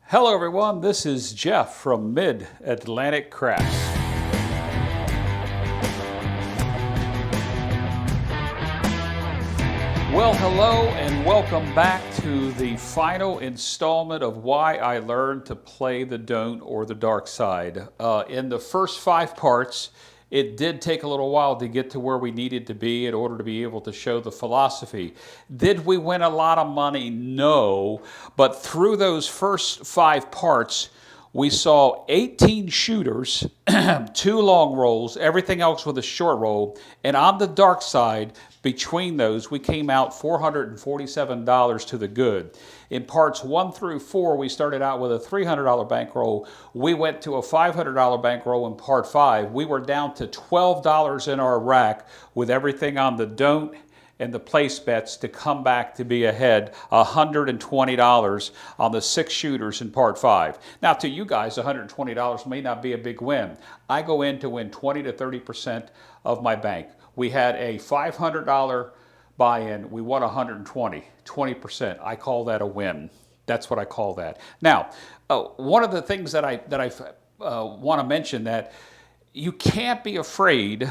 Hello everyone, this is Jeff from Mid-Atlantic Crafts. Well, hello and welcome back to the final installment of why I learned to play the don't or the dark side. In the first 5 parts, it did take a little while to get to where we needed to be in order to be able to show the philosophy. Did we win a lot of money? No. But through those first 5 parts, we saw 18 shooters, 2 long rolls, everything else with a short roll. And on the dark side, between those, we came out $447 to the good. In parts 1 through 4, we started out with a $300 bankroll. We went to a $500 bankroll in part 5. We were down to $12 in our rack with everything on the don't and the place bets to come back to be ahead $120 on the 6 shooters in part 5. Now to you guys, $120 may not be a big win. I go in to win 20 to 30% of my bank. We had a $500 buy-in, we won 120, 20%. I call that a win. That's what I call that. Now, one of the things that I want to mention that you can't be afraid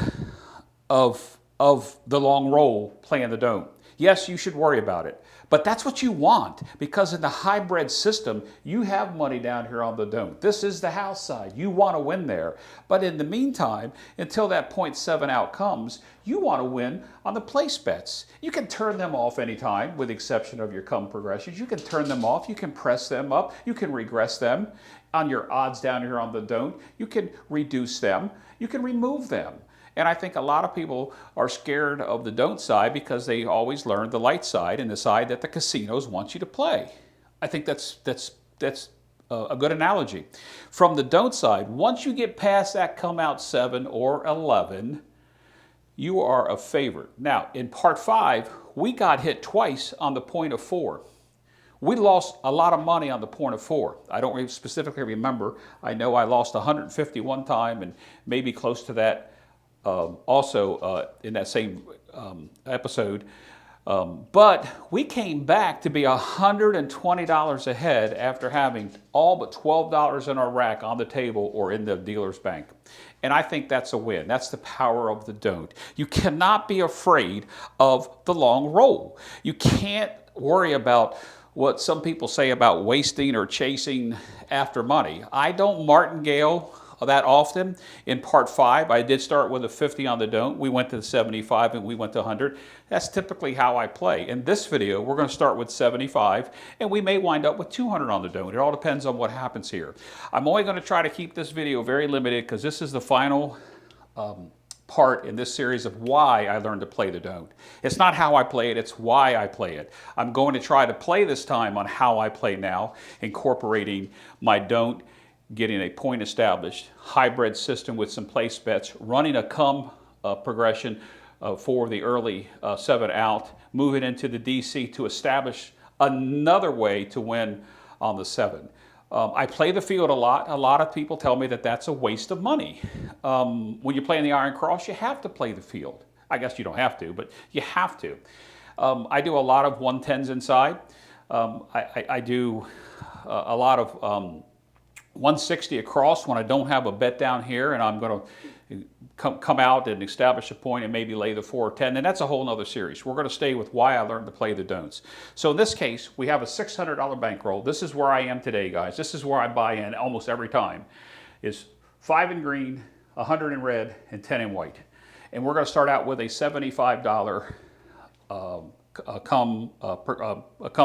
of the long roll playing the don't. Yes, you should worry about it, but that's what you want because in the hybrid system, you have money down here on the don't. This is the house side. You want to win there. But in the meantime, until that 0.7 out comes, you want to win on the place bets. You can turn them off anytime with the exception of your come progressions. You can turn them off. You can press them up. You can regress them on your odds down here on the don't. You can reduce them. You can remove them. And I think a lot of people are scared of the don't side because they always learn the light side and the side that the casinos want you to play. I think that's a good analogy. From the don't side, once you get past that come out 7 or 11, you are a favorite. Now, in part 5, we got hit twice on the point of 4. We lost a lot of money on the point of 4. I don't specifically remember. I know I lost 150 one time and maybe close to that also in that same episode. But we came back to be $120 ahead after having all but $12 in our rack on the table or in the dealer's bank. And I think that's a win. That's the power of the don't. You cannot be afraid of the long roll. You can't worry about what some people say about wasting or chasing after money. I don't martingale that often. In part 5, I did start with a 50 on the don't. We went to the 75 and we went to 100. That's typically how I play. In this video, we're going to start with 75 and we may wind up with 200 on the don't. It all depends on what happens here. I'm only going to try to keep this video very limited because this is the final part in this series of why I learned to play the don't. It's not how I play it, it's why I play it. I'm going to try to play this time on how I play now, incorporating my don't, getting a point established, hybrid system with some place bets, running a come progression for the early 7 out, moving into the DC to establish another way to win on the 7. I play the field a lot. A lot of people tell me that that's a waste of money. When you play in the Iron Cross, you have to play the field. I guess you don't have to, but you have to. I do a lot of 110s inside. I do a lot of 160 across when I don't have a bet down here and I'm going to come out and establish a point and maybe lay the 410, and that's a whole nother series. We're going to stay with why I learned to play the don'ts. So in this case, we have a $600 bankroll. This is where I am today, guys. This is where I buy in almost every time. It's 5 in green, 100 in red, and 10 in white. And we're going to start out with a $75 a come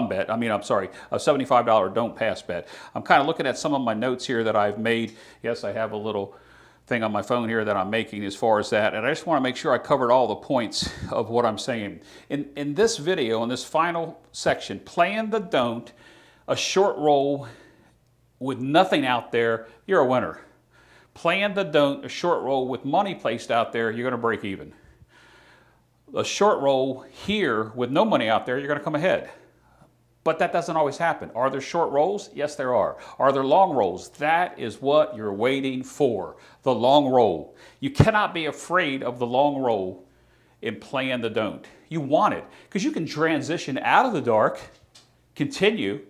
bet. I mean, I'm sorry, a $75 don't pass bet. I'm kind of looking at some of my notes here that I've made. Yes, I have a little thing on my phone here that I'm making as far as that, and I just want to make sure I covered all the points of what I'm saying. In this video, in this final section, playing the don't, a short roll with nothing out there, you're a winner. Playing the don't, a short roll with money placed out there, you're going to break even. A short roll here with no money out there, you're going to come ahead. But that doesn't always happen. Are there short rolls? Yes, there are. Are there long rolls? That is what you're waiting for, the long roll. You cannot be afraid of the long roll in playing the don't. You want it because you can transition out of the dark, continue,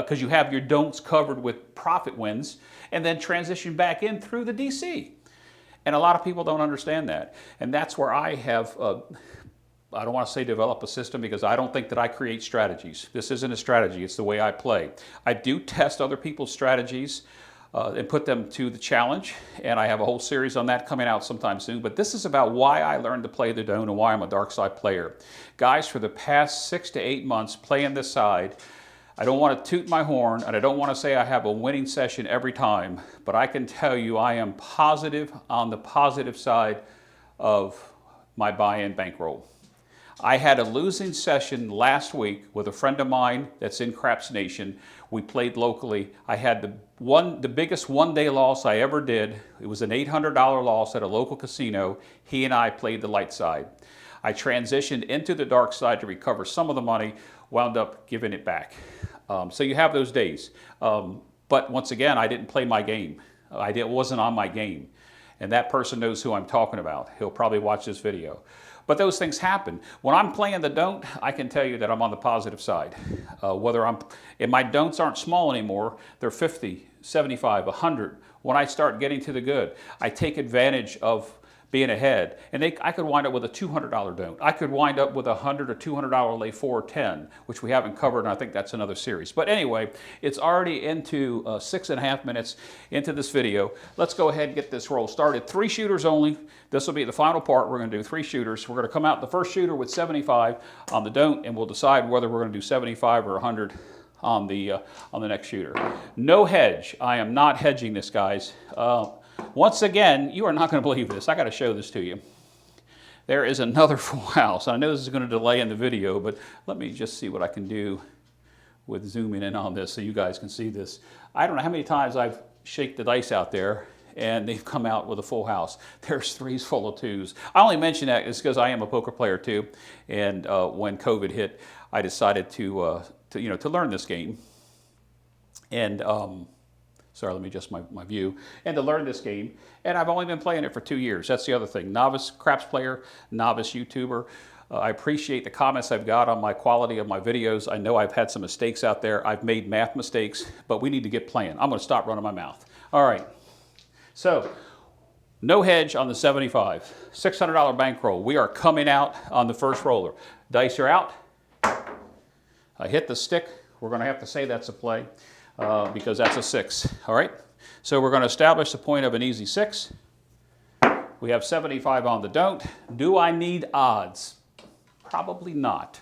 because you have your don'ts covered with profit wins, and then transition back in through the DC. And a lot of people don't understand that. And that's where I have, I don't want to say develop a system, because I don't think that I create strategies. This isn't a strategy, it's the way I play. I do test other people's strategies and put them to the challenge, and I have a whole series on that coming out sometime soon. But this is about why I learned to play the don't and why I'm a dark side player. Guys, for the past 6 to 8 months playing this side, I don't want to toot my horn, and I don't want to say I have a winning session every time, but I can tell you I am positive on the positive side of my buy-in bankroll. I had a losing session last week with a friend of mine that's in Craps Nation. We played locally. I had the biggest one-day loss I ever did. It was an $800 loss at a local casino. He and I played the light side. I transitioned into the dark side to recover some of the money, wound up giving it back. So you have those days. But once again, I didn't play my game. It wasn't on my game. And that person knows who I'm talking about. He'll probably watch this video. But those things happen. When I'm playing the don't, I can tell you that I'm on the positive side. And my don'ts aren't small anymore. They're 50, 75, 100. When I start getting to the good, I take advantage of being ahead. And I could wind up with a $200 don't. I could wind up with a $100 or $200 lay 410, which we haven't covered, and I think that's another series. But anyway, it's already into 6.5 minutes into this video. Let's go ahead and get this roll started. 3 shooters only. This will be the final part. We're going to do 3 shooters. We're going to come out the first shooter with 75 on the don't, and we'll decide whether we're going to do 75 or 100 on the next shooter. No hedge. I am not hedging this, guys. Once again, you are not going to believe this. I got to show this to you. There is another full house. I know this is going to delay in the video, but let me just see what I can do with zooming in on this so you guys can see this. I don't know how many times I've shaked the dice out there and they've come out with a full house. There's 3s full of 2s. I only mention that is because I am a poker player too, and when COVID hit, I decided to learn this game. And sorry, let me adjust my view. And to learn this game. And I've only been playing it for 2 years. That's the other thing. Novice craps player, novice YouTuber. I appreciate the comments I've got on my quality of my videos. I know I've had some mistakes out there. I've made math mistakes, but we need to get playing. I'm going to stop running my mouth. All right. So, no hedge on the 75. $600 bankroll. We are coming out on the first roller. Dice are out. I hit the stick. We're going to have to say that's a play. Because that's a 6, all right? So we're going to establish the point of an easy 6. We have 75 on the don't. Do I need odds? Probably not.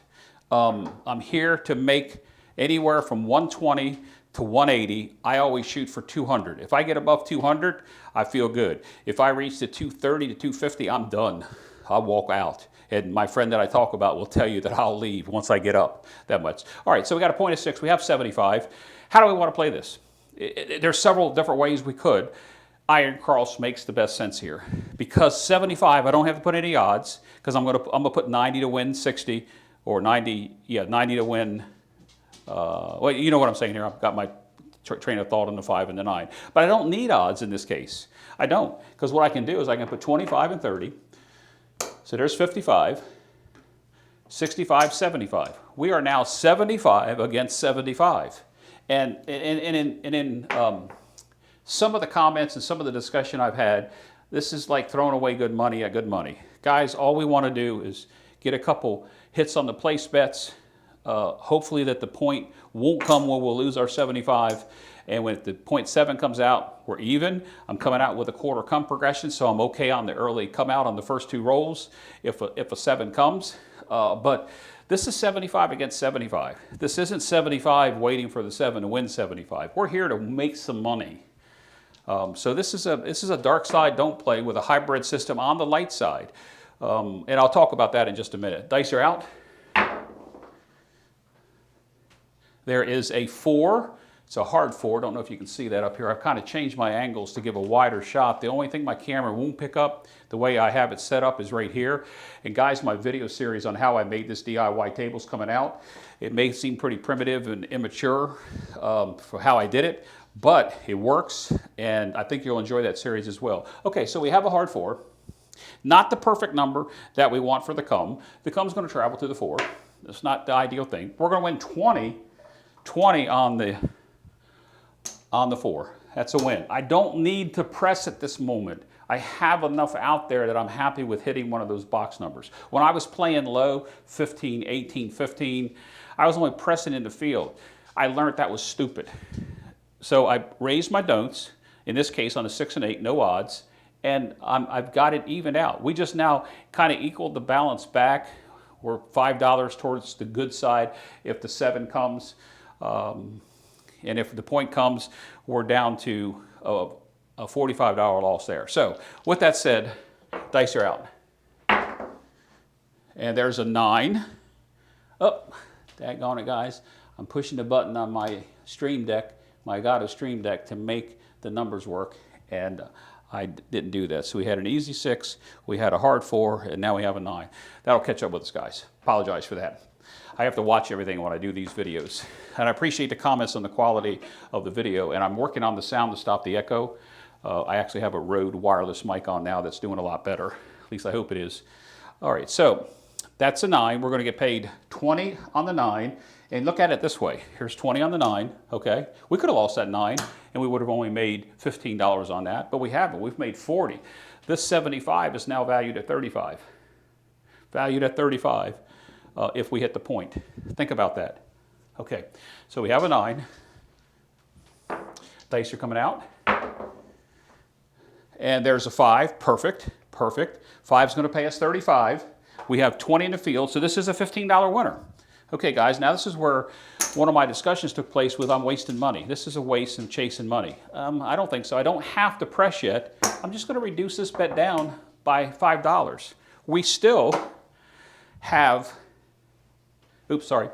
I'm here to make anywhere from 120 to 180. I always shoot for 200. If I get above 200, I feel good. If I reach to 230 to 250, I'm done. I'll walk out. And my friend that I talk about will tell you that I'll leave once I get up that much. All right, so we got a point of 6. We have 75. How do we want to play this? There's several different ways we could. Iron cross makes the best sense here. Because 75, I don't have to put any odds, because I'm gonna put 90 to win 60, or 90 to win. Well, you know what I'm saying here. I've got my train of thought on the 5 and the 9. But I don't need odds in this case. I don't, because what I can do is I can put 25 and 30. So there's 55, 65, 75. We are now 75 against 75. And in some of the comments and some of the discussion I've had, this is like throwing away good money at good money. Guys, all we want to do is get a couple hits on the place bets. Hopefully that the point won't come where we'll lose our 75. And when the 0.7 comes out, we're even. I'm coming out with a quarter come progression, so I'm okay on the early come out on the first 2 rolls if a 7 comes. But this is 75 against 75. This isn't 75 waiting for the 7 to win 75. We're here to make some money. So this is a dark side don't play with a hybrid system on the light side. And I'll talk about that in just a minute. Dice are out. There is a 4. It's a hard 4. Don't know if you can see that up here. I've kind of changed my angles to give a wider shot. The only thing my camera won't pick up, the way I have it set up, is right here. And guys, my video series on how I made this DIY table is coming out. It may seem pretty primitive and immature for how I did it, but it works, and I think you'll enjoy that series as well. Okay, so we have a hard 4. Not the perfect number that we want for the come. The come's going to travel to the 4. That's not the ideal thing. We're going to win 20 20 on the 4. That's a win. I don't need to press at this moment. I have enough out there that I'm happy with hitting one of those box numbers. When I was playing low, 15, 18, 15, I was only pressing in the field. I learned that was stupid. So I raised my don'ts, in this case on a 6 and 8, no odds, and I've got it evened out. We just now kind of equaled the balance back. We're $5 towards the good side if the 7 comes. And if the point comes, we're down to a $45 loss there. So with that said, dice are out. And there's a 9. Oh, daggone it, guys. I'm pushing the button on my Stream Deck, my Elgato Stream Deck, to make the numbers work, and I didn't do that. So we had an easy 6, we had a hard 4, and now we have a 9. That'll catch up with us, guys. Apologize for that. I have to watch everything when I do these videos. And I appreciate the comments on the quality of the video, and I'm working on the sound to stop the echo. I actually have a Rode wireless mic on now that's doing a lot better. At least I hope it is. All right, so that's a 9. We're going to get paid 20 on the 9. And look at it this way. Here's 20 on the 9, okay? We could have lost that 9, and we would have only made $15 on that, but we haven't. We've made 40. This 75 is now valued at 35. Valued at 35 if we hit the point. Think about that. Okay, so we have a 9. Dice are coming out. And there's a 5. Perfect, perfect. 5's going to pay us 35. We have 20 in the field, so this is a $15 winner. Okay, guys, now this is where one of my discussions took place with I'm wasting money. This is a waste and chasing money. I don't think so. I don't have to press yet. I'm just going to reduce this bet down by $5. We still have, oops, sorry.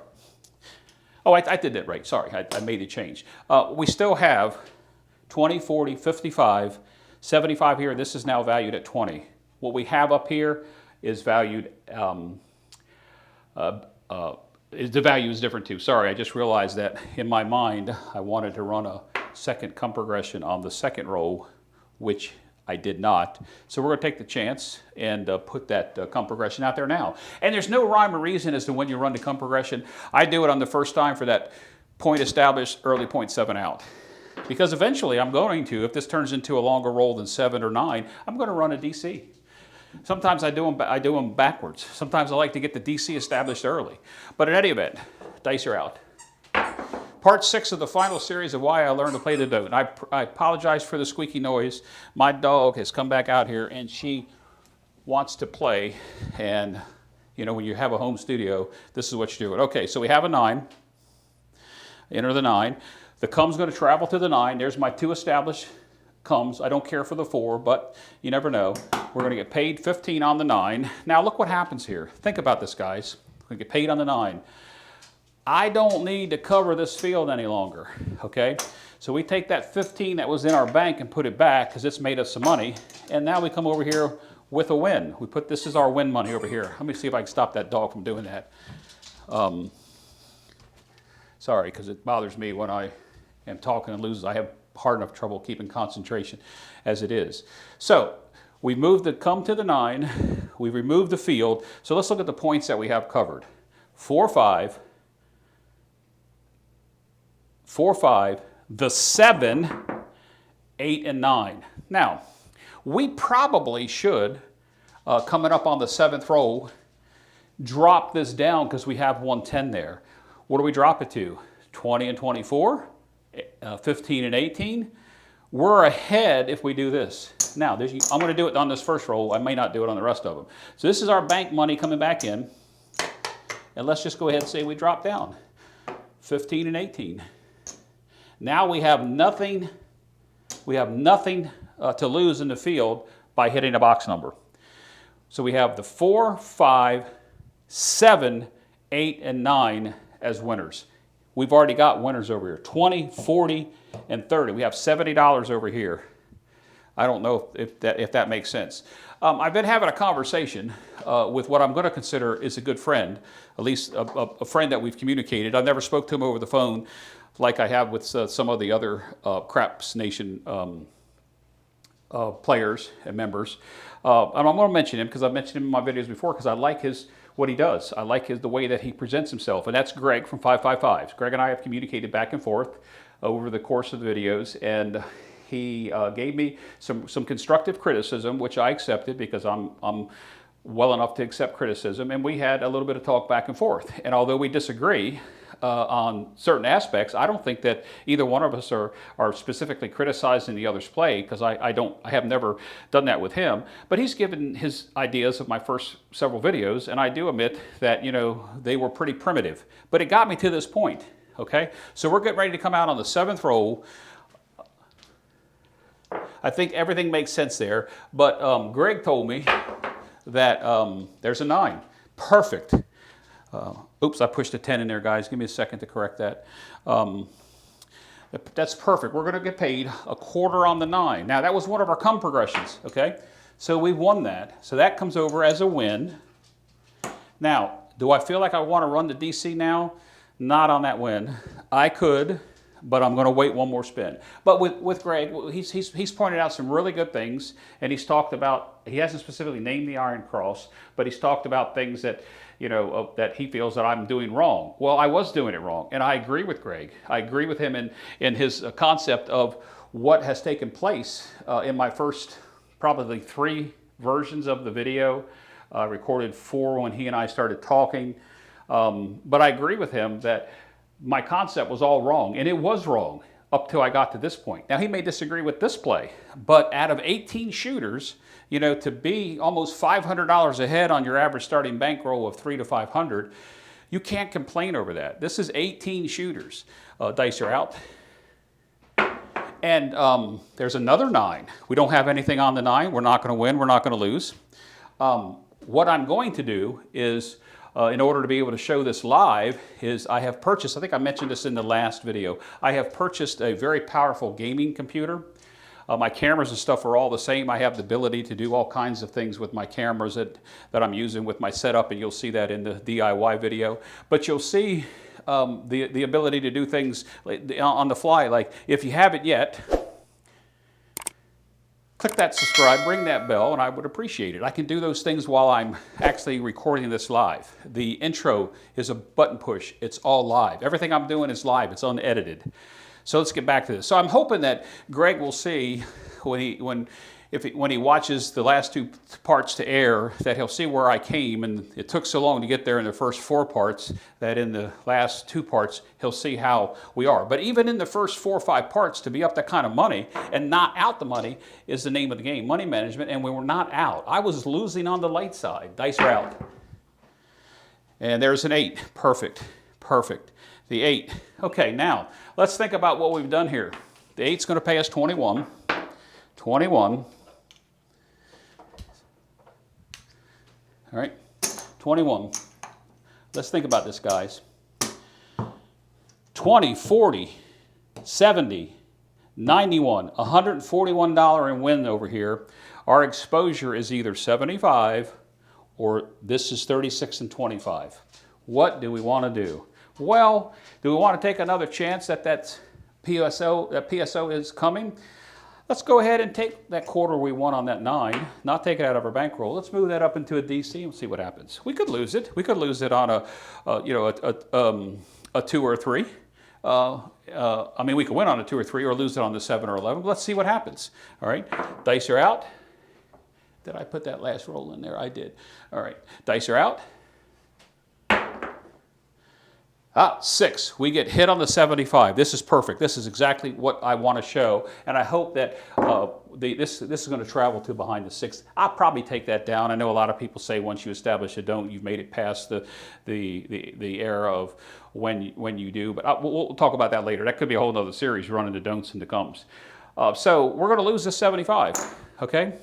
Oh, I did that right. Sorry, I made a change. We still have 20, 40, 55, 75 here. This is now valued at 20. What we have up here is valued, the value is different too. Sorry, I just realized that in my mind, I wanted to run a second come progression on the second row, which I did not. So we're going to take the chance and put that come progression out there now. And there's no rhyme or reason as to when you run the come progression. I do it on the first time for that point established, early point 7 out. Because eventually I'm going to, if this turns into a longer roll than 7 or 9, I'm going to run a DC. Sometimes I do them backwards. Sometimes I like to get the DC established early. But in any event, dice are out. Part 6 of the final series of Why I Learned to Play the Don't. I apologize for the squeaky noise. My dog has come back out here and she wants to play. And you know, when you have a home studio, this is what you do. Okay, so we have a 9. Enter the 9. The come's going to travel to the 9. There's my 2 established comes. I don't care for the 4, but you never know. We're going to get paid 15 on the 9. Now look what happens here. Think about this, guys. We get paid on the 9. I don't need to cover this field any longer, okay? So we take that 15 that was in our bank and put it back because it's made us some money, and now we come over here with a win. We put this is our win money over here. Let me see if I can stop that dog from doing that. Sorry, because it bothers me when I am talking and loses. I have hard enough trouble keeping concentration as it is. So we moved the come to the 9. We removed the field. So let's look at the points that we have covered. 4, 5. 4, 5. The 7, 8, and 9. Now, we probably should, coming up on the 7th row, drop this down because we have 110 there. What do we drop it to? 20 and 24? 15 and 18, we're ahead if we do this. Now, I'm going to do it on this first roll. I may not do it on the rest of them. So this is our bank money coming back in. And let's just go ahead and say we drop down. 15 and 18. Now we have nothing to lose in the field by hitting a box number. So we have the 4, 5, 7, 8, and 9 as winners. We've already got winners over here, 20, 40, and 30. We have $70 over here. I don't know if that makes sense. I've been having a conversation with what I'm going to consider is a good friend, at least a friend that we've communicated. I've never spoke to him over the phone like I have with some of the other Craps Nation players and members. And I'm going to mention him because I've mentioned him in my videos before because I like what he does. I like the way that he presents himself, and that's Greg from 555s. Greg and I have communicated back and forth over the course of the videos, and he gave me some constructive criticism, which I accepted because I'm well enough to accept criticism, and we had a little bit of talk back and forth. And although we disagree on certain aspects, I don't think that either one of us are specifically criticizing the other's play, because I have never done that with him. But he's given his ideas of my first several videos, and I do admit that, you know, they were pretty primitive. But it got me to this point, okay? So we're getting ready to come out on the 7th roll. I think everything makes sense there, but Greg told me that there's a 9. Perfect. Oops, I pushed a 10 in there, guys. Give me a second to correct that. That's perfect. We're going to get paid a quarter on the 9. Now, that was one of our come progressions, okay? So we won that. So that comes over as a win. Now, do I feel like I want to run the DC now? Not on that win. I could, but I'm going to wait one more spin. But with Greg, he's pointed out some really good things, and he's talked about, he hasn't specifically named the Iron Cross, but he's talked about things that, you know, that he feels that I'm doing wrong. Well, I was doing it wrong, and I agree with Greg. I agree with him in his concept of what has taken place in my first probably 3 versions of the video. I recorded 4 when he and I started talking, but I agree with him that my concept was all wrong, and it was wrong up till I got to this point. Now, he may disagree with this play, but out of 18 shooters, you know, to be almost $500 ahead on your average starting bankroll of $300 to $500, you can't complain over that. This is 18 shooters. Dice are out. And there's another 9. We don't have anything on the 9. We're not going to win. We're not going to lose. What I'm going to do is, in order to be able to show this live, is I have purchased, I think I mentioned this in the last video, I have purchased a very powerful gaming computer. My cameras and stuff are all the same. I have the ability to do all kinds of things with my cameras that I'm using with my setup, and you'll see that in the DIY video. But you'll see the ability to do things on the fly. Like, if you haven't yet, click that subscribe, ring that bell, and I would appreciate it. I can do those things while I'm actually recording this live. The intro is a button push. It's all live. Everything I'm doing is live. It's unedited. So let's get back to this. So I'm hoping that Greg will see when he watches the last 2 parts to air, that he'll see where I came, and it took so long to get there in the first 4 parts that in the last 2 parts he'll see how we are. But even in the first 4 or 5 parts, to be up that kind of money and not out the money is the name of the game, money management, and we were not out. I was losing on the light side. Dice are out. And there's an 8. Perfect. Perfect. The 8. Okay, now let's think about what we've done here. The 8's going to pay us 21. 21. All right, 21. Let's think about this, guys. 20, 40, 70, 91, $141 in win over here. Our exposure is either 75 or this is 36 and 25. What do we want to do? Well, do we want to take another chance that PSO is coming? Let's go ahead and take that quarter we won on that 9, not take it out of our bankroll. Let's move that up into a DC and see what happens. We could lose it. We could lose it on a 2 or a 3. I mean, we could win on a 2 or 3 or lose it on the 7 or 11. Let's see what happens. All right, dice are out. Did I put that last roll in there? I did. All right, dice are out. 6. We get hit on the 75. This is perfect. This is exactly what I want to show, and I hope that this is going to travel to behind the 6. I'll probably take that down. I know a lot of people say once you establish a don't, you've made it past the era of when you do. But we'll talk about that later. That could be a whole other series, running the don'ts and the comes. So we're going to lose this 75. Okay.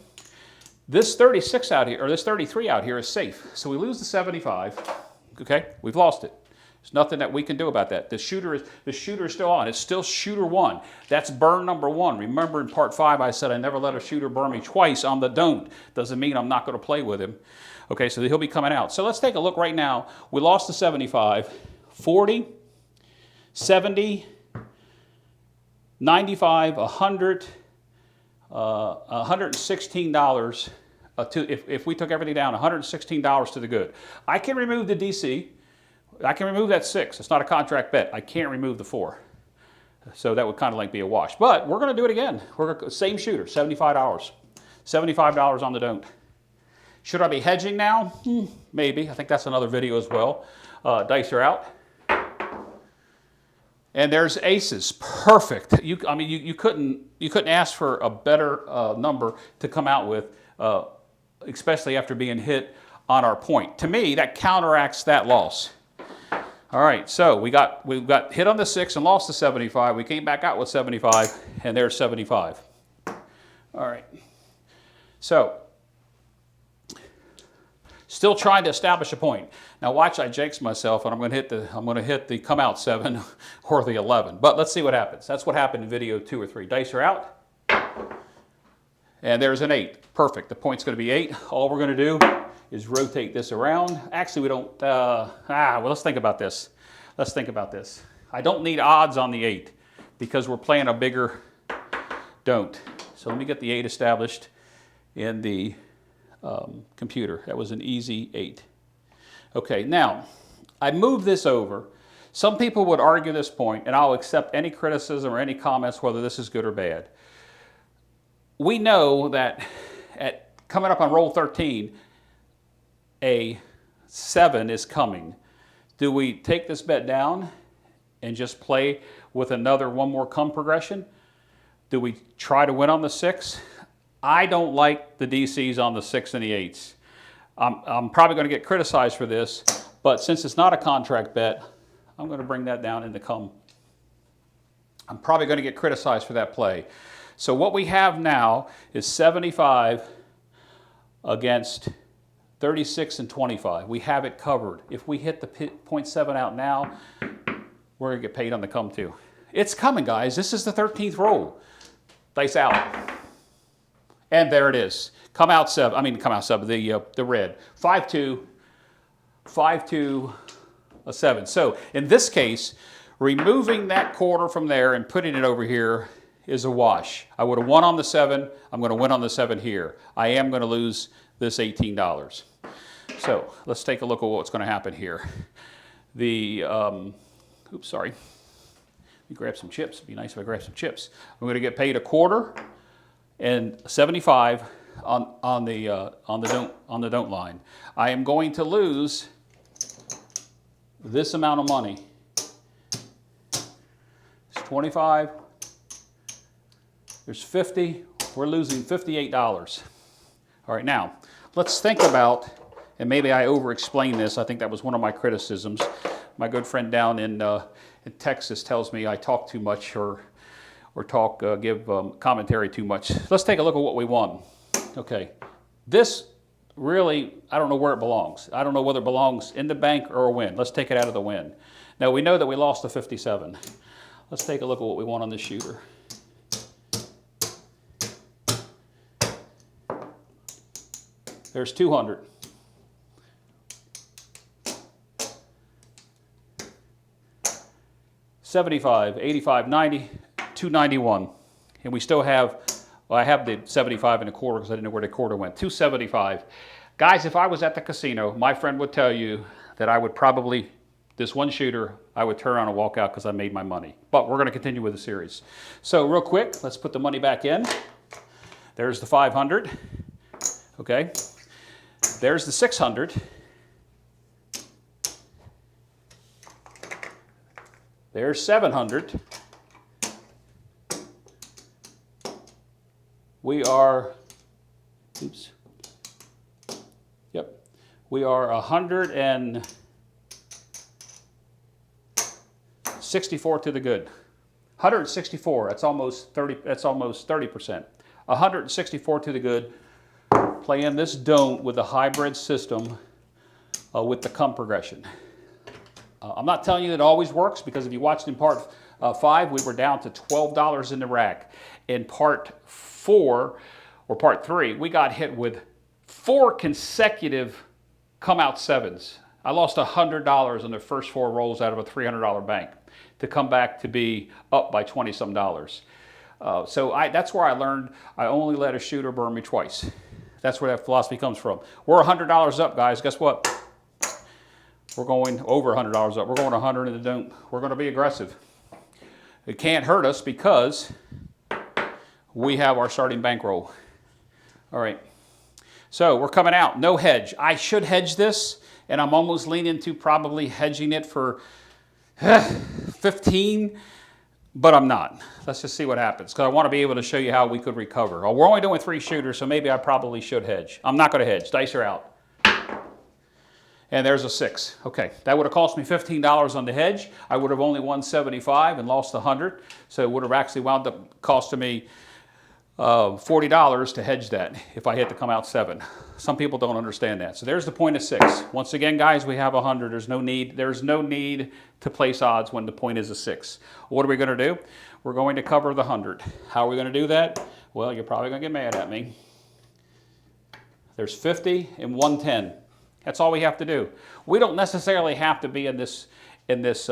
This 36 out here, or this 33 out here, is safe. So we lose the 75. Okay, we've lost it. There's nothing that we can do about that. The shooter is still on. It's still shooter 1. That's burn number 1. Remember in part 5 I said I never let a shooter burn me twice on the don't. Doesn't mean I'm not going to play with him. Okay, so he'll be coming out. So let's take a look right now. We lost the 75, 40, 70, 95, 100, $116 if we took everything down, $116 to the good. I can remove the DC. I can remove that 6. It's not a contract bet. I can't remove the 4. So that would kind of like be a wash. But we're going to do it again. Same shooter, $75. $75 on the don't. Should I be hedging now? Maybe. I think that's another video as well. Dice are out. And there's aces. Perfect. I mean, you couldn't ask for a better number to come out with, especially after being hit on our point. To me, that counteracts that loss. All right, so we got hit on the 6 and lost the 75. We came back out with 75, and there's 75. All right. So, still trying to establish a point. Now watch, I jinx myself, and I'm going to hit the come out 7 or the 11. But let's see what happens. That's what happened in video 2 or 3. Dice are out, and there's an 8. Perfect. The point's going to be 8. All we're going to do is rotate this around. Actually, we don't, well, let's think about this. Let's think about this. I don't need odds on the 8 because we're playing a bigger don't. So let me get the 8 established in the computer. That was an easy 8. Okay, now, I moved this over. Some people would argue this point, and I'll accept any criticism or any comments whether this is good or bad. We know that coming up on roll 13, a 7 is coming. Do we take this bet down and just play with one more come progression? Do we try to win on the 6? I don't like the DCs on the 6 and the 8s. I'm probably going to get criticized for this, but since it's not a contract bet, I'm going to bring that down into come. I'm probably going to get criticized for that play. So what we have now is 75 against 36 and 25. We have it covered. If we hit the 0.7 out now, we're going to get paid on the come too. It's coming, guys. This is the 13th roll. Dice out. And there it is. Come out 7. I mean, come out 7. The red. 5-2. 5-2. A 7. So in this case, removing that quarter from there and putting it over here is a wash. I would have won on the 7. I'm going to win on the 7 here. I am going to lose this $18. So let's take a look at what's going to happen here. Oops, sorry. Let me grab some chips. It'd be nice if I grab some chips. I'm going to get paid a quarter and 75 on the don't line. I am going to lose this amount of money. It's 25. There's 50. We're losing $58. All right, now let's think about, and maybe I over-explained this. I think that was one of my criticisms. My good friend down in Texas tells me I talk too much or give commentary too much. Let's take a look at what we won. Okay, this really, I don't know where it belongs. I don't know whether it belongs in the bank or a win. Let's take it out of the win. Now we know that we lost the 57. Let's take a look at what we won on this shooter. There's 200. $75, $85, $90, $291. And we still have, well, I have the 75 and a quarter because I didn't know where the quarter went. $275. Guys, if I was at the casino, my friend would tell you that I would probably, this one shooter, I would turn around and walk out because I made my money. But we're going to continue with the series. So real quick, let's put the money back in. There's the 500. Okay. There's the 600. There's 700. We are, oops. Yep. We are 164 to the good. 164. That's almost 30. That's almost 30%. 164 to the good. Playing this don't with the hybrid system with the come progression. I'm not telling you that it always works because if you watched in part 5, we were down to $12 in the rack. In part 4 or part 3, we got hit with 4 consecutive come out 7s. I lost $100 on the first 4 rolls out of a $300 bank to come back to be up by 20-some dollars. So that's where I learned I only let a shooter burn me twice. That's where that philosophy comes from. We're $100 up, guys. Guess what? We're going over $100 up. We're going 100 in the don't. We're going to be aggressive. It can't hurt us because we have our starting bankroll. All right. So we're coming out. No hedge. I should hedge this, and I'm almost leaning to probably hedging it for 15, but I'm not. Let's just see what happens, because I want to be able to show you how we could recover. Oh, we're only doing 3 shooters, so maybe I probably should hedge. I'm not going to hedge. Dice are out. And there's a 6. Okay, that would have cost me $15 on the hedge. I would have only won 75 and lost 100. So it would have actually wound up costing me $40 to hedge that if I hit to come out 7. Some people don't understand that. So there's the point of 6. Once again, guys, we have 100. There's no need to place odds when the point is a 6. What are we going to do? We're going to cover the 100. How are we going to do that? Well, you're probably going to get mad at me. There's 50 and 110. That's all we have to do. We don't necessarily have to be in this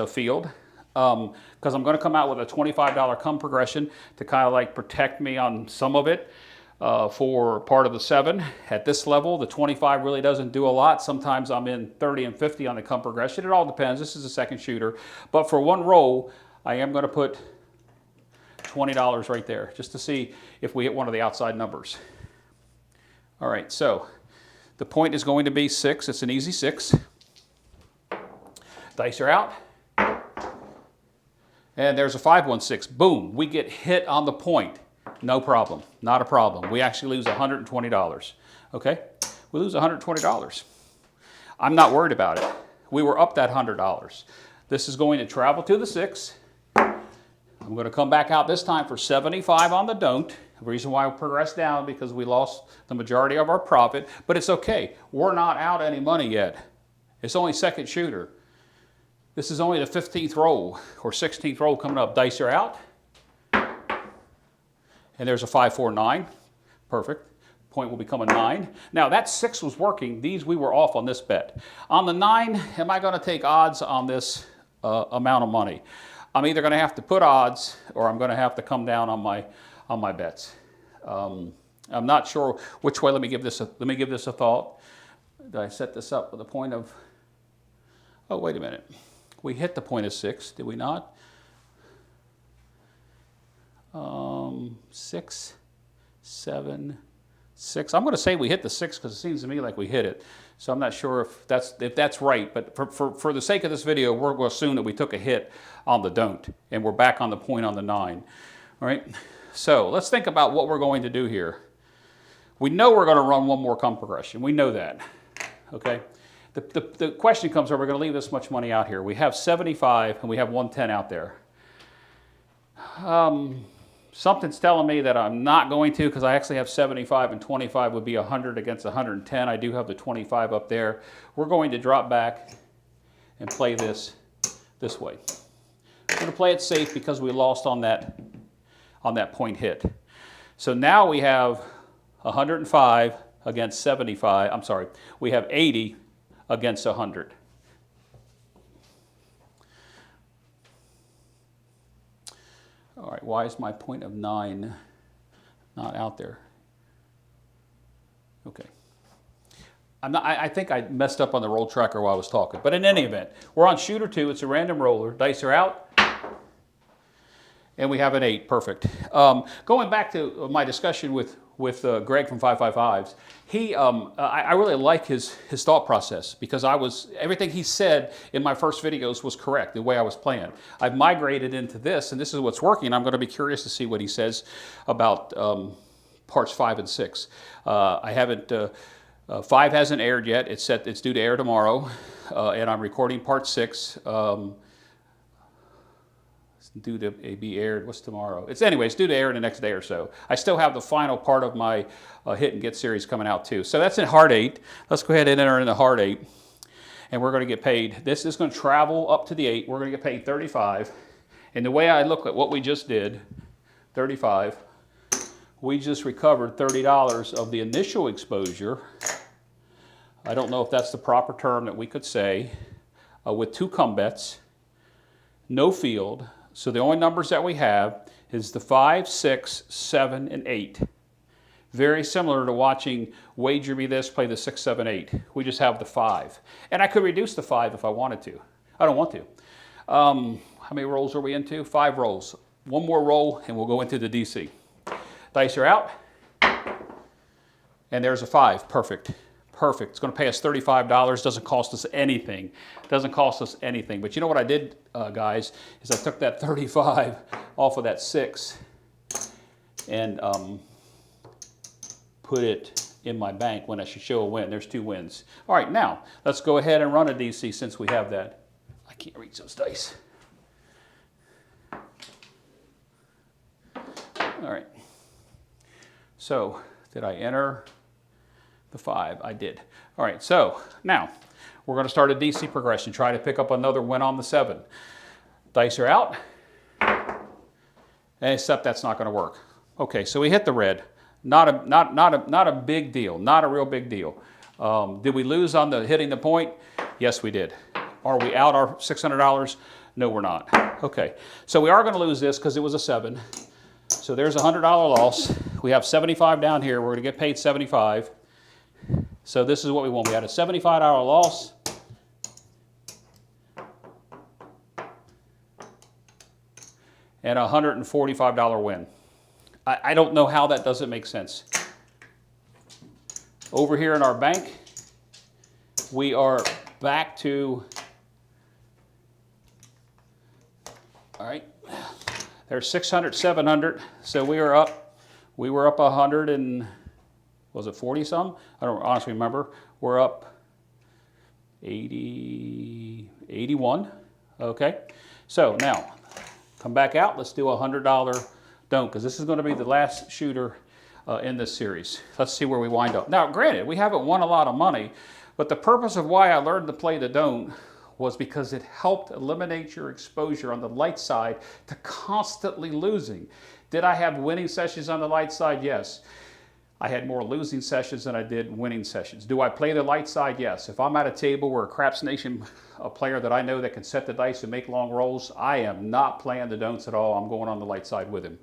field, because I'm going to come out with a $25 come progression to kind of like protect me on some of it for part of the 7. At this level, the 25 really doesn't do a lot. Sometimes I'm in 30 and 50 on the come progression. It all depends. This is a second shooter. But for one roll, I am going to put $20 right there just to see if we hit one of the outside numbers. All right, so the point is going to be 6. It's an easy 6. Dice are out. And there's a 516. Boom. We get hit on the point. No problem. Not a problem. We actually lose $120. Okay? We lose $120. I'm not worried about it. We were up that $100. This is going to travel to the 6. I'm going to come back out this time for 75 on the don't. The reason why we progressed down because we lost the majority of our profit, but it's okay. We're not out any money yet. It's only second shooter. This is only the 15th roll or 16th roll coming up. Dice are out. And there's a 549. Perfect. Point will become a 9. Now that 6 was working. These we were off on this bet. On the 9, am I going to take odds on this amount of money? I'm either going to have to put odds or I'm going to have to come down on my bets. I'm not sure which way. Let me give this a thought. Did I set this up with a point of? Oh, wait a minute. We hit the point of 6, did we not? 6, 7, 6. I'm going to say we hit the 6 because it seems to me like we hit it. So I'm not sure if that's right. But for the sake of this video, we're going to assume that we took a hit on the don't, and we're back on the point on the 9. All right. So let's think about what we're going to do here. We know we're going to run one more come progression. We know that. Okay. The question comes, are we going to leave this much money out here? We have 75 and we have 110 out there. Something's telling me that I'm not going to, because I actually have 75 and 25 would be 100 against 110. I do have the 25 up there. We're going to drop back and play this way. We're going to play it safe because we lost on that point hit. So now we have 105 against 75. I'm sorry, we have 80 against 100. All right, why is my point of 9 not out there? Okay. I think I messed up on the roll tracker while I was talking, but in any event, we're on shooter 2. It's a random roller. Dice are out. And we have an 8. Perfect. Going back to my discussion with Greg from 555s, I really like his thought process, because everything he said in my first videos was correct, the way I was playing. I've migrated into this, and this is what's working. I'm going to be curious to see what he says about parts 5 and 6. I haven't. 5 hasn't aired yet. It's due to air tomorrow, and I'm recording part 6. Due to be aired. What's tomorrow? It's due to air in the next day or so. I still have the final part of my hit and get series coming out too. So that's in hard 8. Let's go ahead and enter in the hard 8, and we're going to get paid. This is going to travel up to the 8. We're going to get paid 35. And the way I look at what we just did, 35, we just recovered $30 of the initial exposure. I don't know if that's the proper term that we could say, with 2 come bets, no field. So the only numbers that we have is the 5, 6, 7, and 8. Very similar to watching Wager Me This play the 6, 7, 8. We just have the 5. And I could reduce the 5 if I wanted to. I don't want to. How many rolls are we into? 5 rolls. One more roll and we'll go into the DC. Dice are out. And there's a 5. Perfect. Perfect. It's going to pay us $35. Doesn't cost us anything. Doesn't cost us anything. But you know what I did, guys, is I took that 35 off of that 6 and put it in my bank when I should show a win. There's 2 wins. All right, now let's go ahead and run a DC since we have that. I can't reach those dice. All right. So did I enter the 5? I did. All right, so now we're going to start a DC progression. Try to pick up another win on the 7. Dice are out. Except that's not going to work. Okay, so we hit the red. Not a big deal. Not a real big deal. Did we lose on the hitting the point? Yes, we did. Are we out our $600? No, we're not. Okay, so we are going to lose this because it was a 7. So there's a $100 loss. We have 75 down here. We're going to get paid 75. So this is what we want. We had a $75 loss. And a $145 win. I don't know how that doesn't make sense. Over here in our bank, we are back to, all right, there's 600, 700, so we were up 100 and, was it 40 some? I don't honestly remember. We're up 80, 81, okay. So now, come back out, let's do a $100 don't, because this is going to be the last shooter in this series. Let's see where we wind up. Now, granted, we haven't won a lot of money, but the purpose of why I learned to play the don't was because it helped eliminate your exposure on the light side to constantly losing. Did I have winning sessions on the light side? Yes. I had more losing sessions than I did winning sessions. Do I play the light side? Yes. If I'm at a table where a Craps Nation, a player that I know that can set the dice and make long rolls, I am not playing the don'ts at all. I'm going on the light side with him.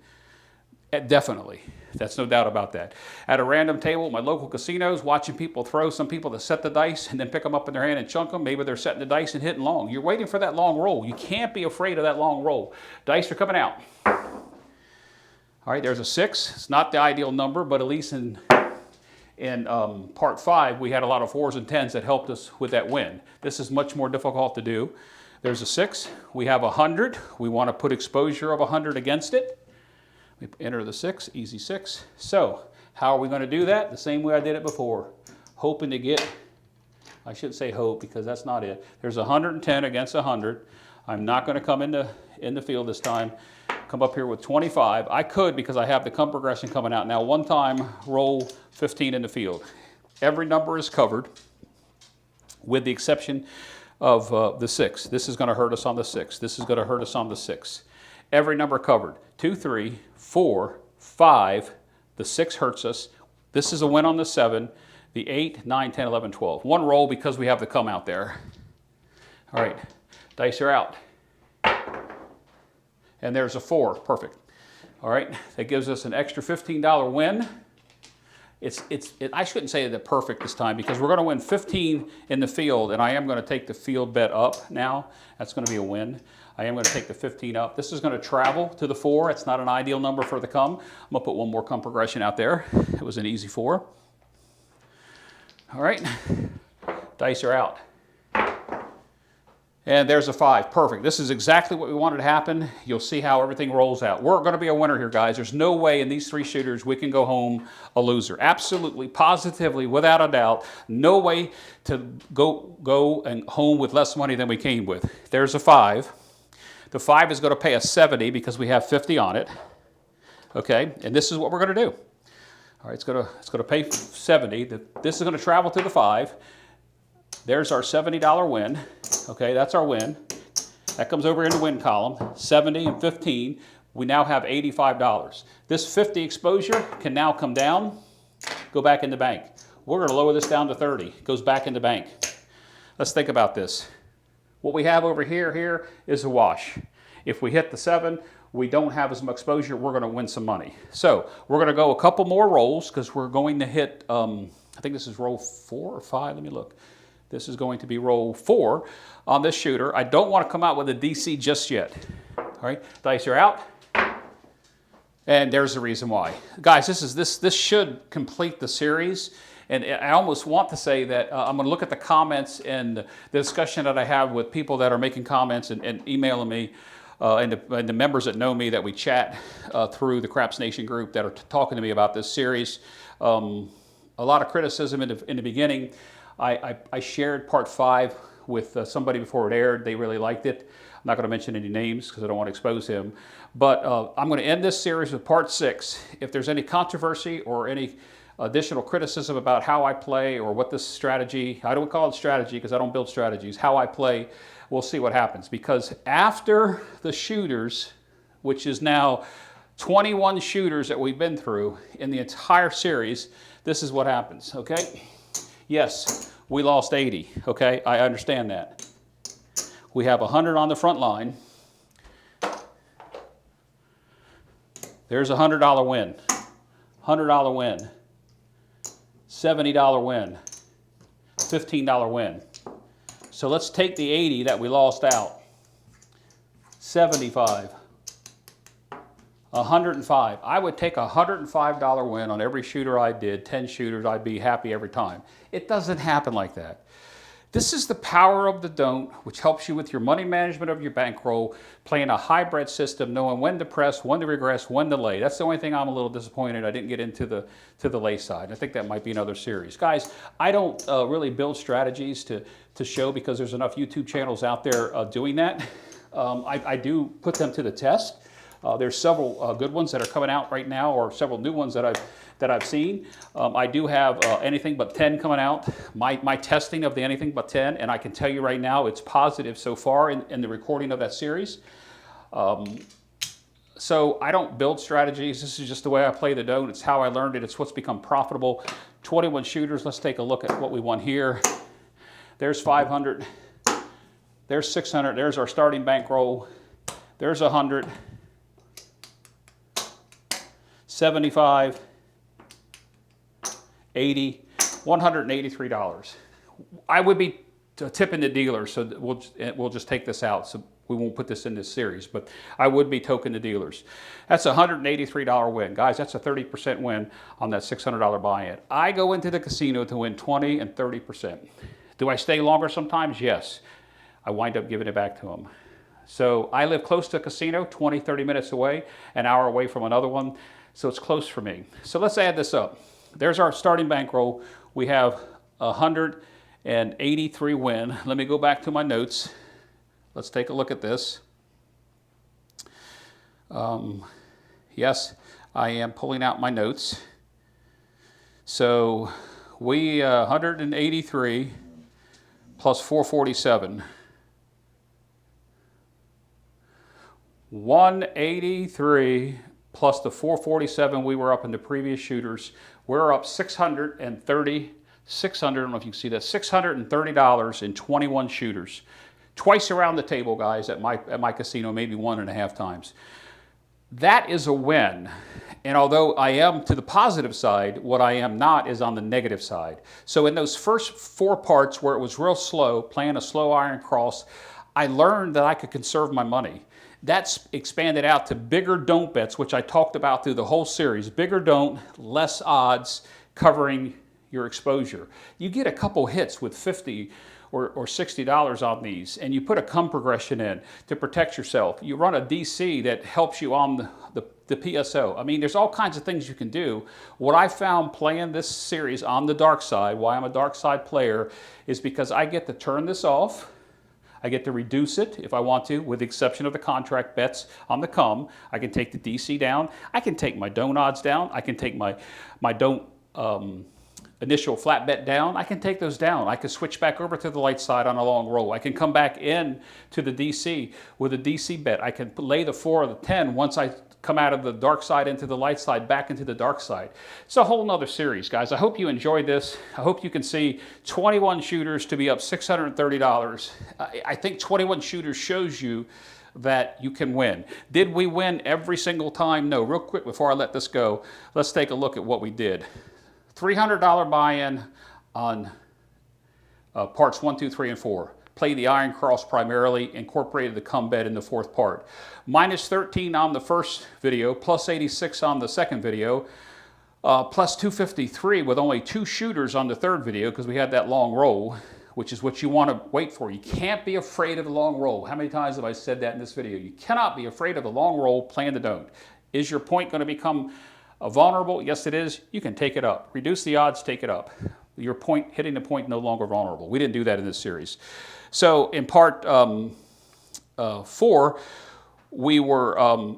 Definitely. That's no doubt about that. At a random table at my local casinos, watching people throw, some people that set the dice and then pick them up in their hand and chunk them. Maybe they're setting the dice and hitting long. You're waiting for that long roll. You can't be afraid of that long roll. Dice are coming out. All right, there's a 6. It's not the ideal number, but at least in part 5, we had a lot of 4s and 10s that helped us with that win. This is much more difficult to do. There's a 6. We have 100. We want to put exposure of 100 against it. We enter the 6, easy 6. So how are we going to do that? The same way I did it before. Hoping to get, I shouldn't say hope because that's not it. There's 110 against 100. I'm not going to come in the field this time. Come up here with 25. I could because I have the come progression coming out. Now one time, roll 15 in the field. Every number is covered with the exception of the 6. This is going to hurt us on the 6. This is going to hurt us on the 6. Every number covered. 2, 3, 4, 5. The 6 hurts us. This is a win on the 7. The 8, 9, 10, 11, 12. One roll because we have the come out there. All right, dice are out. And there's a 4, perfect. All right, that gives us an extra $15 win. I shouldn't say that perfect this time because we're going to win 15 in the field, and I am going to take the field bet up now. That's going to be a win. I am going to take the 15 up. This is going to travel to the 4. It's not an ideal number for the come. I'm going to put one more come progression out there. It was an easy 4. All right, dice are out. And there's a 5, perfect. This is exactly what we wanted to happen. You'll see how everything rolls out. We're going to be a winner here, guys. There's no way in these 3 shooters we can go home a loser. Absolutely, positively, without a doubt, no way to go and home with less money than we came with. There's a 5. The 5 is going to pay us 70 because we have 50 on it. Okay, and this is what we're going to do. All right, it's going to pay 70. This is going to travel to the 5. There's our $70 win. Okay, that's our win. That comes over in the win column. 70 and 15. We now have $85. This 50 exposure can now come down, go back in the bank. We're going to lower this down to 30. It goes back in the bank. Let's think about this. What we have over here is a wash. If we hit the 7, we don't have as much exposure, we're going to win some money. So we're going to go a couple more rolls because we're going to hit, I think this is roll 4 or 5. Let me look. This is going to be roll 4 on this shooter. I don't want to come out with a DC just yet. All right, dice are out. And there's the reason why. Guys, this should complete the series. And I almost want to say that I'm going to look at the comments and the discussion that I have with people that are making comments and emailing me, and the members that know me that we chat through the Craps Nation group that are talking to me about this series. A lot of criticism in the beginning. I shared part 5 with somebody before it aired. They really liked it. I'm not going to mention any names because I don't want to expose him. But I'm going to end this series with part 6. If there's any controversy or any additional criticism about how I play or what this strategy, I don't call it strategy because I don't build strategies, how I play, we'll see what happens. Because after the shooters, which is now 21 shooters that we've been through in the entire series, this is what happens, okay? Yes, we lost 80, okay? I understand that. We have 100 on the front line. There's a $100 win, $100 win, $70 win, $15 win. So let's take the 80 that we lost out. 75, 105. I would take a $105 win on every shooter I did, 10 shooters, I'd be happy every time. It doesn't happen like that. This is the power of the don't, which helps you with your money management of your bankroll, playing a hybrid system, knowing when to press, when to regress, when to lay. That's the only thing I'm a little disappointed I didn't get into the lay side. I think that might be another series. Guys, I don't really build strategies to show because there's enough YouTube channels out there doing that. I do put them to the test. There's several good ones that are coming out right now, or several new ones that I've seen. I do have anything but 10 coming out. My testing of the anything but 10, and I can tell you right now it's positive so far in the recording of that series. So I don't build strategies. This is just the way I play the don't. It's how I learned it. It's what's become profitable. 21 shooters. Let's take a look at what we won here. There's 500. There's 600. There's our starting bankroll. There's 100. 75, 80, $183. I would be tipping the dealer, so we'll just take this out. So we won't put this in this series, but I would be token the dealers. That's a $183 win. Guys, that's a 30% win on that $600 buy-in. I go into the casino to win 20 and 30%. Do I stay longer sometimes? Yes. I wind up giving it back to them. So I live close to a casino, 20, 30 minutes away, an hour away from another one. So it's close for me. So let's add this up. There's our starting bankroll. We have 183 win. Let me go back to my notes. Let's take a look at this. Yes, I am pulling out my notes. So we 183 plus 447. 183 plus the 447 we were up in the previous shooters. We're up $630, I don't know if you can see that, $630 in 21 shooters. Twice around the table, guys, at my casino, maybe 1.5 times. That is a win. And although I am to the positive side, what I am not is on the negative side. So in those first 4 parts where it was real slow, playing a slow iron cross, I learned that I could conserve my money. That's expanded out to bigger don't bets, which I talked about through the whole series. Bigger don't, less odds, covering your exposure. You get a couple hits with $50 or $60 on these, and you put a come progression in to protect yourself. You run a DC that helps you on the PSO. I mean, there's all kinds of things you can do. What I found playing this series on the dark side, why I'm a dark side player, is because I get to turn this off. I get to reduce it if I want to, with the exception of the contract bets on the come. I can take the DC down. I can take my don't odds down. I can take my don't initial flat bet down. I can take those down. I can switch back over to the light side on a long roll. I can come back in to the DC with a DC bet. I can lay the 4 or the 10 once I come out of the dark side into the light side, back into the dark side. It's a whole nother series, guys. I hope you enjoyed this. I hope you can see 21 shooters to be up $630. I think 21 shooters shows you that you can win. Did we win every single time? No. Real quick before I let this go, let's take a look at what we did. $300 buy-in on parts 1, 2, 3, and 4. Play the iron cross primarily, incorporated the come bet in the fourth part. Minus 13 on the first video, plus 86 on the second video, plus 253 with only 2 shooters on the third video because we had that long roll, which is what you want to wait for. You can't be afraid of the long roll. How many times have I said that in this video? You cannot be afraid of the long roll playing the don't. Is your point going to become vulnerable? Yes, it is. You can take it up. Reduce the odds, take it up. Your point, hitting the point, no longer vulnerable. We didn't do that in this series. So in part 4, we were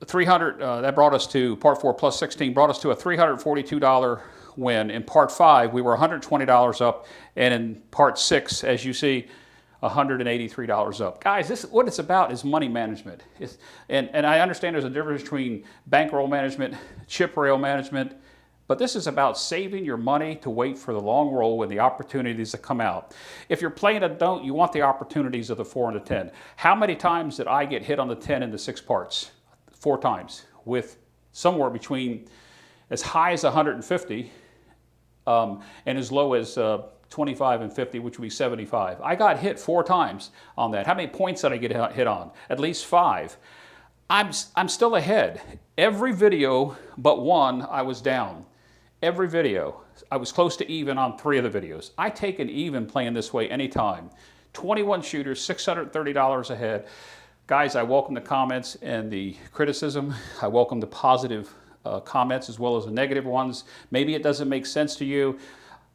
300, that brought us to part 4 plus 16, brought us to a $342 win. In part 5, we were $120 up, and in part 6, as you see, $183 up. Guys, what it's about is money management. And I understand there's a difference between bankroll management, chip rail management, but this is about saving your money to wait for the long roll and the opportunities that come out. If you're playing a don't, you want the opportunities of the 4 and the 10. How many times did I get hit on the 10 in the 6 parts? 4 times, with somewhere between as high as 150 and as low as 25 and 50, which would be 75. I got hit 4 times on that. How many points did I get hit on? At least 5. I'm still ahead. Every video but one, I was down. Every video. I was close to even on 3 of the videos. I take an even playing this way anytime. 21 shooters, $630 ahead. Guys, I welcome the comments and the criticism. I welcome the positive comments as well as the negative ones. Maybe it doesn't make sense to you.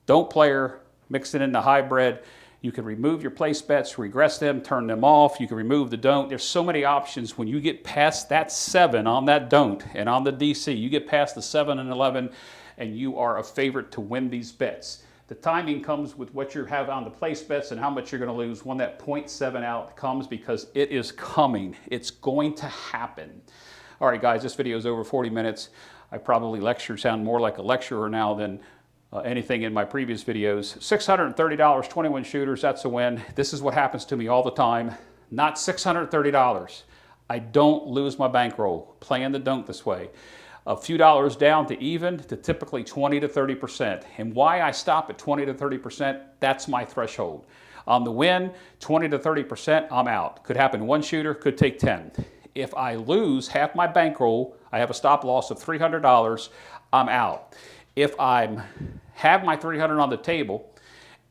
Don't player, mix it into hybrid. You can remove your place bets, regress them, turn them off. You can remove the don't. There's so many options. When you get past that 7 on that don't and on the DC, you get past the 7 and 11, and you are a favorite to win these bets. The timing comes with what you have on the place bets and how much you're going to lose when that 0.7 out comes, because it is coming. It's going to happen. All right, guys, this video is over 40 minutes. I probably sound more like a lecturer now than anything in my previous videos. $630, 21 shooters, that's a win. This is what happens to me all the time. Not $630. I don't lose my bankroll playing the don't this way. A few dollars down to even to typically 20 to 30%. And why I stop at 20 to 30%, that's my threshold. On the win, 20 to 30%, I'm out. Could happen in 1 shooter, could take 10. If I lose half my bankroll, I have a stop loss of $300, I'm out. If I have my $300 on the table,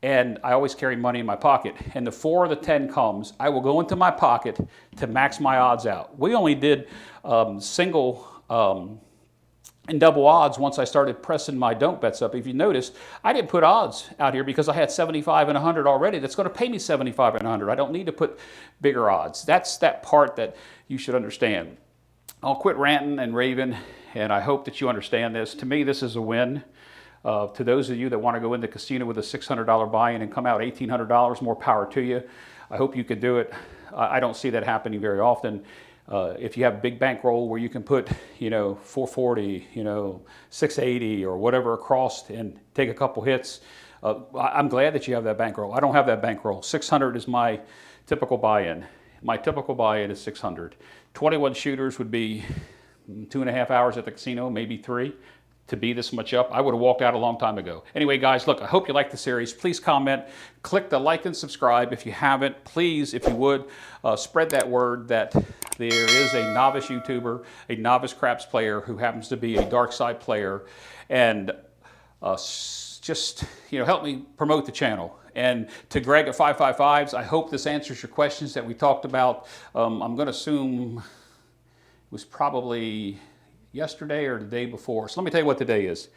and I always carry money in my pocket, and the 4 or the 10 comes, I will go into my pocket to max my odds out. We only did single and double odds once I started pressing my don't bets up. If you noticed, I didn't put odds out here because I had 75 and 100 already. That's going to pay me 75 and 100. I don't need to put bigger odds. That's that part that you should understand. I'll quit ranting and raving, and I hope that you understand this. To me, this is a win. To those of you that want to go in the casino with a $600 buy-in and come out $1,800, more power to you. I hope you can do it. I don't see that happening very often. If you have a big bankroll where you can put, 440, 680 or whatever across and take a couple hits, I'm glad that you have that bankroll. I don't have that bankroll. 600 is my typical buy-in. My typical buy-in is 600. 21 shooters would be 2.5 hours at the casino, maybe 3. To be this much up, I would have walked out a long time ago. Anyway, guys, look, I hope you like the series. Please comment, click the like and subscribe if you haven't. Please, if you would, spread that word that there is a novice YouTuber, a novice craps player who happens to be a dark side player, and just help me promote the channel. And to Greg at 555s, I hope this answers your questions that we talked about. I'm going to assume it was probably yesterday or the day before. So let me tell you what today is.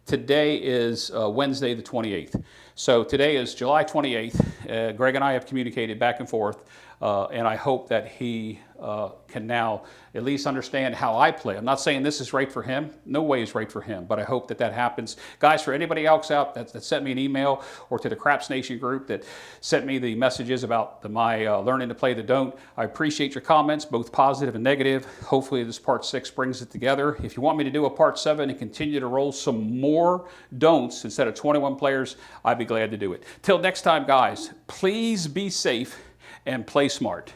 Today is Wednesday the 28th. So today is July 28th. Greg and I have communicated back and forth, and I hope that he can now at least understand how I play. I'm not saying this is right for him. No way is right for him, but I hope that that happens. Guys, for anybody else out that sent me an email, or to the Craps Nation group that sent me the messages about my learning to play the don't, I appreciate your comments, both positive and negative. Hopefully this part 6 brings it together. If you want me to do a part 7 and continue to roll some more don'ts instead of 21 players, I'd be glad to do it. Till next time, guys, please be safe and play smart.